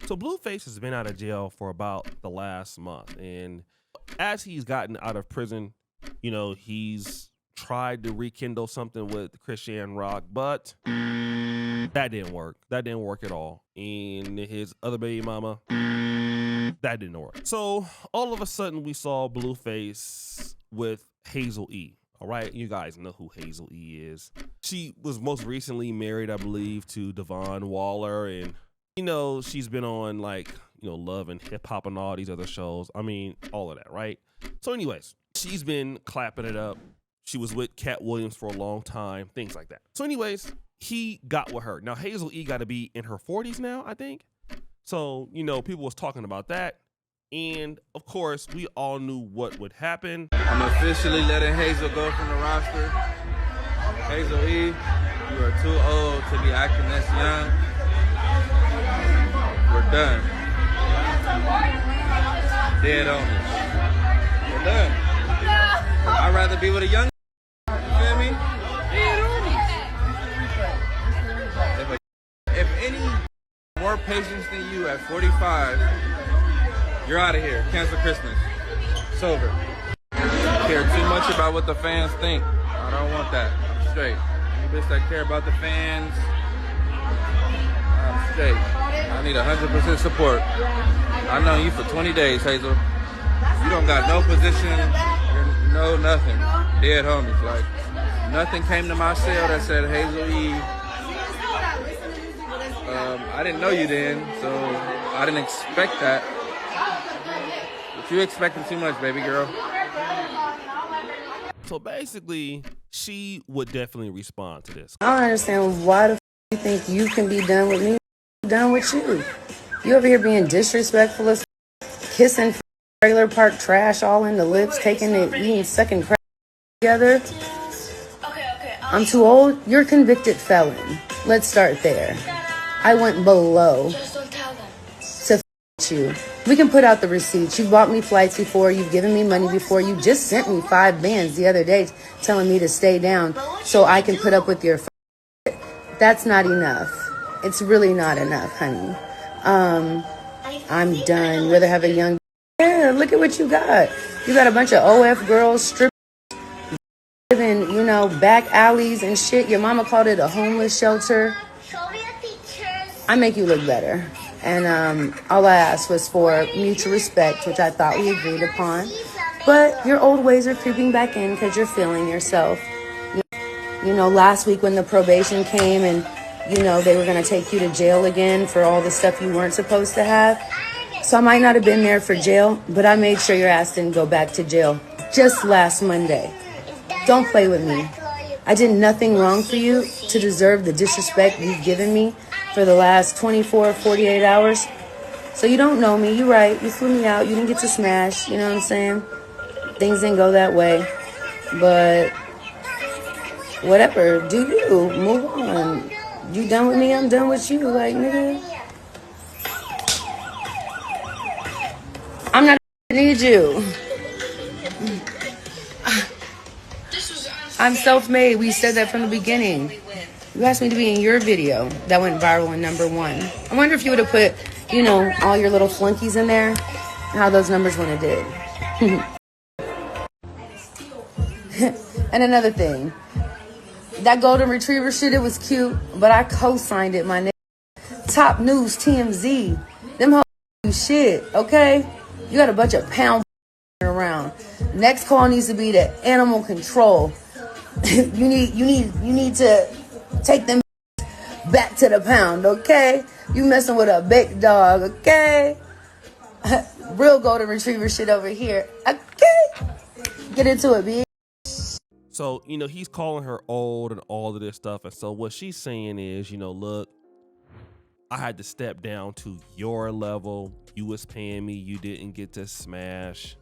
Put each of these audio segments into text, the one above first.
So BlueFace has been out of jail for about the last month, and as he's gotten out of prison, you know, he's tried to rekindle something with Christian Rock, but that didn't work. That didn't work at all. And his other baby mama, that didn't work. So all of a sudden we saw BlueFace with Hazel-E. All right, you guys know who Hazel-E is. She was most recently married, I believe, to Devon Waller, and you know, she's been on like, you know, Love and Hip Hop and all these other shows. I mean, all of that, right? So anyways, she's been clapping it up. She was with Cat Williams for a long time, things like that. So anyways, he got with her. Now, Hazel-E got to be in her 40s now, I think. So, you know, people was talking about that. And of course, we all knew what would happen. I'm officially letting Hazel go from the roster. Hazel-E, you are too old to be acting this young. We're done. Dead on me. We're done. I'd rather be with a young. You feel me? If any more patience than you at 45, you're out of here. Cancel Christmas. It's over. Care too much about what the fans think. I don't want that. I'm straight. Any bitch that care about the fans, I'm straight. I need 100% support. I've known you for 20 days, Hazel. You don't got no position, no nothing. Dead homies. Like, nothing came to my cell that said Hazel-E. I didn't know you then, so I didn't expect that. But you expecting too much, baby girl. So basically, she would definitely respond to this. I don't understand why the you think you can be done with me, done with you. You over here being disrespectful as kissing regular park trash all in the lips, taking it, eating, sucking crap together. I'm too old. You're a convicted felon. Let's start there. I went below to you. We can put out the receipts. You bought me flights before. You've given me money before. You just sent me 5 bands the other day telling me to stay down so I can put up with your. That's not enough. It's really not enough, honey. I'm done. You'd rather have a young. Yeah, look at what you got. You got a bunch of OF girls stripping, you know, back alleys and shit. Your mama called it a homeless shelter. I make you look better. And all I asked was for mutual respect, which I thought we agreed upon. But your old ways are creeping back in because you're feeling yourself. You know, last week when the probation came and, you know, they were going to take you to jail again for all the stuff you weren't supposed to have. So I might not have been there for jail, but I made sure your ass didn't go back to jail just last Monday. Don't play with me. I did nothing wrong for you to deserve the disrespect you've given me for the last 24, 48 hours. So you don't know me. You're right. You flew me out. You didn't get to smash. You know what I'm saying? Things didn't go that way. But whatever. Do you. Move on. You done with me? I'm done with you. Like, nigga. I'm not need you. I'm self-made. We said that from the beginning. You asked me to be in your video that went viral in #1. I wonder if you would have put, you know, all your little flunkies in there, how those numbers wouldn't have did. And another thing, that golden retriever shit, it was cute, but I co-signed it, my nigga. Top News, TMZ. Them hoes do shit, okay? You got a bunch of pound around. Next call needs to be to animal control. You need to take them back to the pound, okay? You messing with a big dog, okay? Real golden retriever shit over here, okay? Get into it, bitch. So, you know, he's calling her old and all of this stuff. And so what she's saying is, you know, look, I had to step down to your level. You was paying me. You didn't get to smash.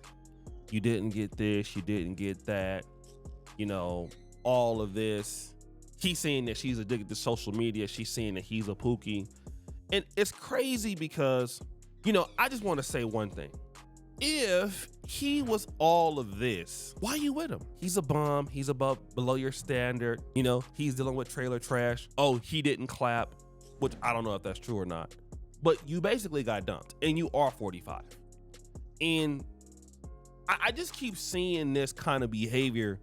You didn't get this. You didn't get that. You know, all of this. He's saying that she's addicted to social media. She's saying that he's a pookie. And it's crazy because, you know, I just want to say one thing. If he was all of this, why you with him? He's a bum. He's below your standard. You know, he's dealing with trailer trash. Oh, he didn't clap, which I don't know if that's true or not. but you basically got dumped and you are 45. And I just keep seeing this kind of behavior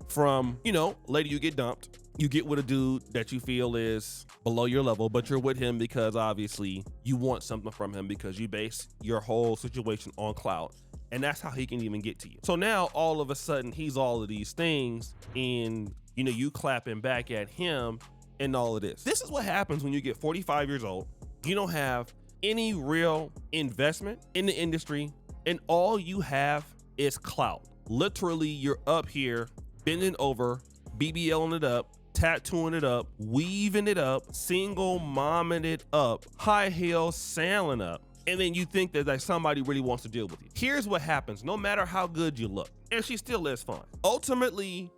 from, lady, you get dumped. You get with a dude that you feel is below your level, but you're with him because obviously you want something from him because you base your whole situation on clout. And that's how he can even get to you. So now all of a sudden he's all of these things and, you clapping back at him and all of this. This is what happens when you get 45 years old. You don't have any real investment in the industry and all you have is clout. Literally, you're up here bending over, BBLing it up, tattooing it up, weaving it up, single momming it up, high heel sailing up. And then you think that somebody really wants to deal with you. Here's what happens, no matter how good you look, and she still is fine. Ultimately,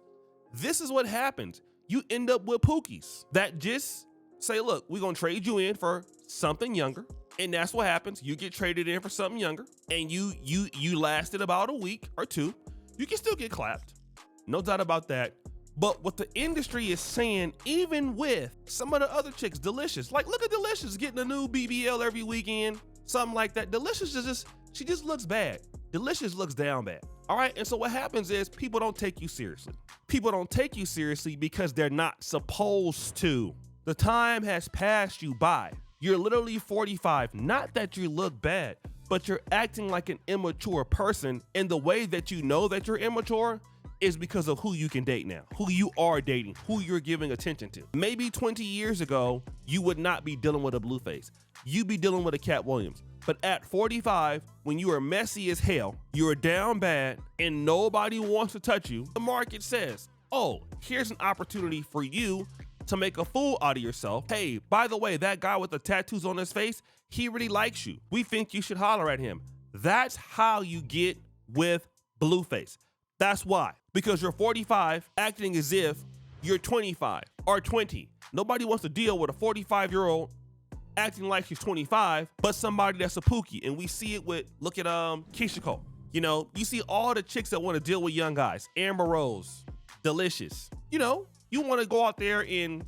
this is what happens. You end up with pookies that just say, look, we're gonna trade you in for something younger. And that's what happens. You get traded in for something younger and you lasted about a week or two. You can still get clapped. No doubt about that. But what the industry is saying, even with some of the other chicks, Delicious, like look at Delicious getting a new BBL every weekend, something like that. Delicious she just looks bad. Delicious looks down bad. All right. And so what happens is people don't take you seriously. People don't take you seriously because they're not supposed to. The time has passed you by. You're literally 45. Not that you look bad, but you're acting like an immature person. And the way that you know that you're immature is because of who you can date now, who you are dating, who you're giving attention to. Maybe 20 years ago, you would not be dealing with a BlueFace. You'd be dealing with a Cat Williams. But at 45, when you are messy as hell, you're down bad, and nobody wants to touch you, the market says, oh, here's an opportunity for you to make a fool out of yourself. Hey, by the way, that guy with the tattoos on his face, he really likes you. We think you should holler at him. That's how you get with BlueFace. That's why. Because you're 45 acting as if you're 25 or 20. Nobody wants to deal with a 45-year-old acting like she's 25, but somebody that's a pookie. And we see it with, look at Keisha Cole. You see all the chicks that want to deal with young guys. Amber Rose, Delicious. You want to go out there and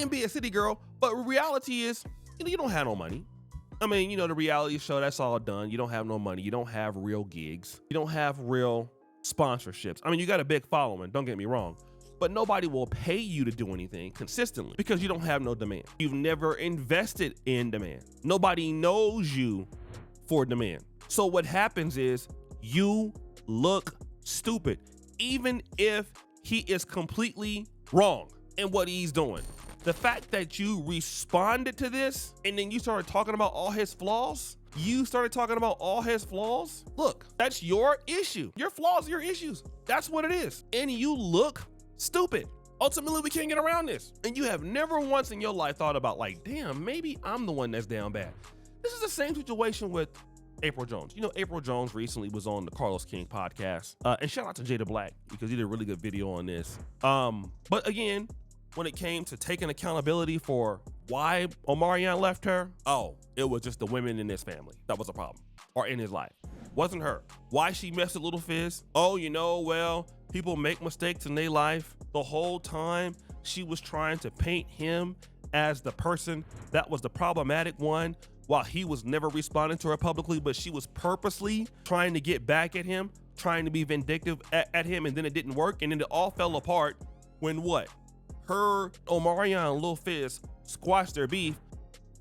be a city girl, but reality is, you don't have no money. I mean, the reality show, that's all done. You don't have no money. You don't have real gigs. You don't have real sponsorships. I mean, you got a big following, don't get me wrong, but nobody will pay you to do anything consistently because you don't have no demand. You've never invested in demand. Nobody knows you for demand. So what happens is you look stupid, even if he is completely wrong in what he's doing. The fact that you responded to this and then you started talking about all his flaws, look, that's your issue. Your flaws are your issues. That's what it is. And you look stupid. Ultimately, we can't get around this. And you have never once in your life thought about like, damn, maybe I'm the one that's down bad. This is the same situation with April Jones. April Jones recently was on the Carlos King podcast. And shout out to Jada Black because he did a really good video on this. But again, when it came to taking accountability for why Omarion left her, it was just the women in his family that was a problem, or in his life. Wasn't her. Why she messed with Little Fizz? Well, people make mistakes in their life. The whole time she was trying to paint him as the person that was the problematic one, while he was never responding to her publicly, but she was purposely trying to get back at him, trying to be vindictive at him, and then it didn't work, and then it all fell apart when what? Her, Omarion, and Lil Fizz squashed their beef.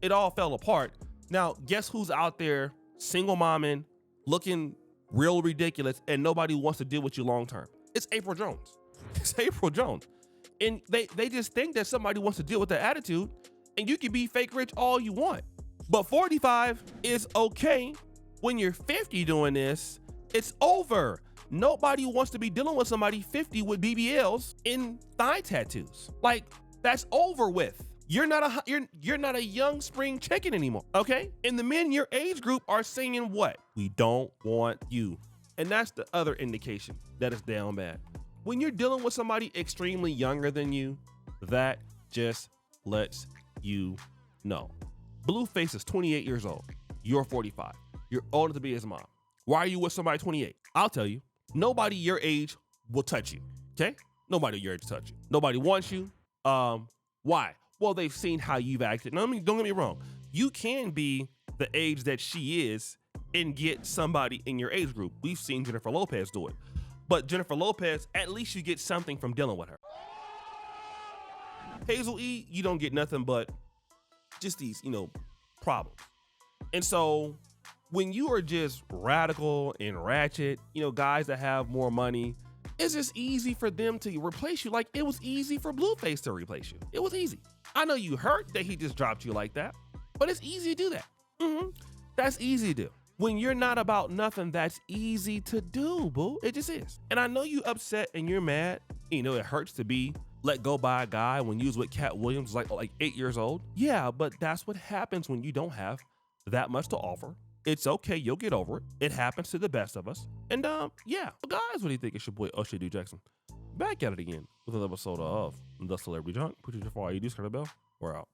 It all fell apart. Now, guess who's out there single momming, looking real ridiculous, and nobody wants to deal with you long term? It's April Jones. It's April Jones. And they just think that somebody wants to deal with that attitude, and you can be fake rich all you want. But 45 is okay. When you're 50 doing this, it's over. Nobody wants to be dealing with somebody 50 with BBLs and thigh tattoos. Like, that's over with. You're not a young spring chicken anymore, okay? And the men in your age group are saying what? We don't want you. And that's the other indication that it's down bad. When you're dealing with somebody extremely younger than you, that just lets you know. BlueFace is 28 years old. You're 45. You're older to be his mom. Why are you with somebody 28? I'll tell you. Nobody your age will touch you, okay? Nobody your age will touch you. Nobody wants you. Why? Well, they've seen how you've acted. Now, don't get me wrong. You can be the age that she is and get somebody in your age group. We've seen Jennifer Lopez do it. But Jennifer Lopez, at least you get something from dealing with her. Hazel-E, you don't get nothing but just these, problems. And so when you are just radical and ratchet, guys that have more money, it's just easy for them to replace you. Like it was easy for BlueFace to replace you. It was easy. I know you hurt that he just dropped you like that, but it's easy to do that. That's easy to do. When you're not about nothing, that's easy to do, boo. It just is. And I know you upset and you're mad. It hurts to be let go by a guy when you was with Cat Williams, like 8 years old. Yeah, but that's what happens when you don't have that much to offer. It's okay, you'll get over it. It happens to the best of us. And yeah, guys, what do you think? It's your boy Usher D Jackson. Back at it again with another episode of The Celebrity Junk. Put your fire, you do the bell. We're out.